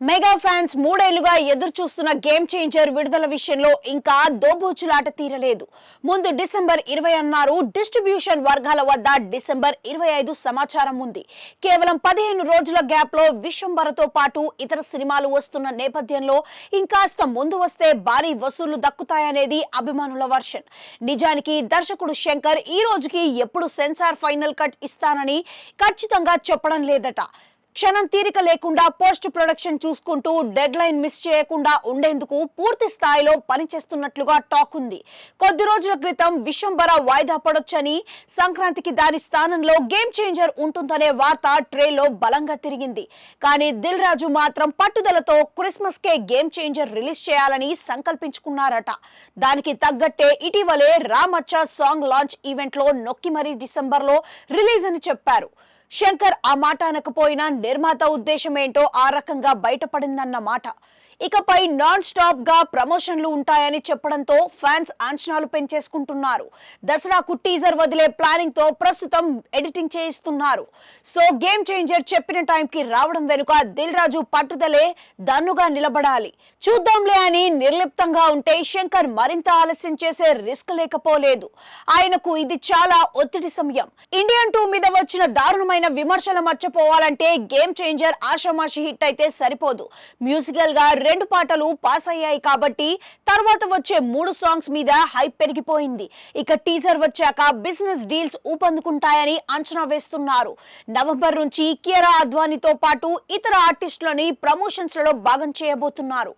Mega fans మూడేళ్లుగా ఎదురు చూస్తున్న గేమ్ చేంజర్ విడుదల విషయంలో ఇంకా దోబూచులాట తీరలేదు. ముందు డిసెంబర్ 20 అన్నారు. డిస్ట్రిబ్యూషన్ వర్గాల వద్ద డిసెంబర్ 25 సమాచారం ఉంది. కేవలం 15 రోజుల గ్యాప్ లో విశ్వంబరతో పాటు ఇతర సినిమాలు వస్తున్న నేపథ్యంలో ఇంకాస్త ముందు వస్తే భారీ వసూళ్లు దక్కుతాయనేది అభిమానుల వర్షన్. నిజానికి దర్శకుడు శంకర్ ఈ రోజుకి ఎప్పుడు సెన్సార్ ఫైనల్ కట్ ఇస్తానని ఖచ్చితంగా చెప్పడం లేదట. క్షణం తీరిక లేకుండా పోస్ట్ ప్రొడక్షన్ చూసుకుంటూ డెడ్ లైన్ మిస్ చేయకుండా ఉండేందుకు పూర్తి స్థాయిలో పనిచేస్తున్నట్లుగా టాక్ ఉంది. కొద్ది రోజుల క్రితం విశ్వంబర వాయిదా పడొచ్చని, సంక్రాంతికి దాని స్థానంలో గేమ్ చేంజర్ ఉంటుందనే వార్త ట్రేలో బలంగా తిరిగింది. కానీ దిల్ రాజు మాత్రం పట్టుదలతో క్రిస్మస్ కే గేమ్ చేంజర్ రిలీజ్ చేయాలని సంకల్పించుకున్నారట. దానికి తగ్గట్టే ఇటీవలే రామచ్చా సాంగ్ లాంచ్ ఈవెంట్ లో నొక్కి మరీ డిసెంబర్ లో రిలీజ్ అని చెప్పారు. శంకర్ ఆ మాట అనకపోయినా నిర్మాత ఉద్దేశం ఏంటో ఆ రకంగా బయటపడిందన్న మాట. ఇకపై నాన్ స్టాప్ గా ప్రమోషన్లు ఉంటాయని చెప్పడంతో ఫ్యాన్స్ అంచనాలు పెంచేసుకుంటున్నారు. దసరాకు టీజర్ వదిలే ప్లానింగ్ తో ప్రస్తుతం ఎడిటింగ్ చేయిస్తున్నారు. సో గేమ్ చేంజర్ చెప్పిన టైంకి రావడం వెనుక దిల్ రాజు పట్టుదలే దన్నుగా నిలబడాలి. చూద్దాంలే అని నిర్లిప్తంగా ఉంటే శంకర్ మరింత ఆలస్యం చేసే రిస్క్ లేకపోలేదు. ఆయనకు ఇది చాలా ఒత్తిడి సమయం. ఇండియన్ 2 మీద వచ్చిన దారుణమైన విమర్శలు మర్చిపోవాలంటే గేమ్ చేంజర్ ఆషామాషి హిట్ అయితే సరిపోదు. మ్యూజికల్ గా 2 పాటలు పాస్ అయ్యాయి కాబట్టి తర్వాత వచ్చే 3 సాంగ్స్ మీద హైప్ పెరిగిపోయింది. ఇక టీజర్ వచ్చాక బిజినెస్ డీల్స్ ఊపందుకుంటాయని అంచనా వేస్తున్నారు. నవంబర్ నుంచి కియారా అద్వానీతో పాటు ఇతర ఆర్టిస్టులని ప్రమోషన్స్ లలో భాగం చేయబోతున్నారు.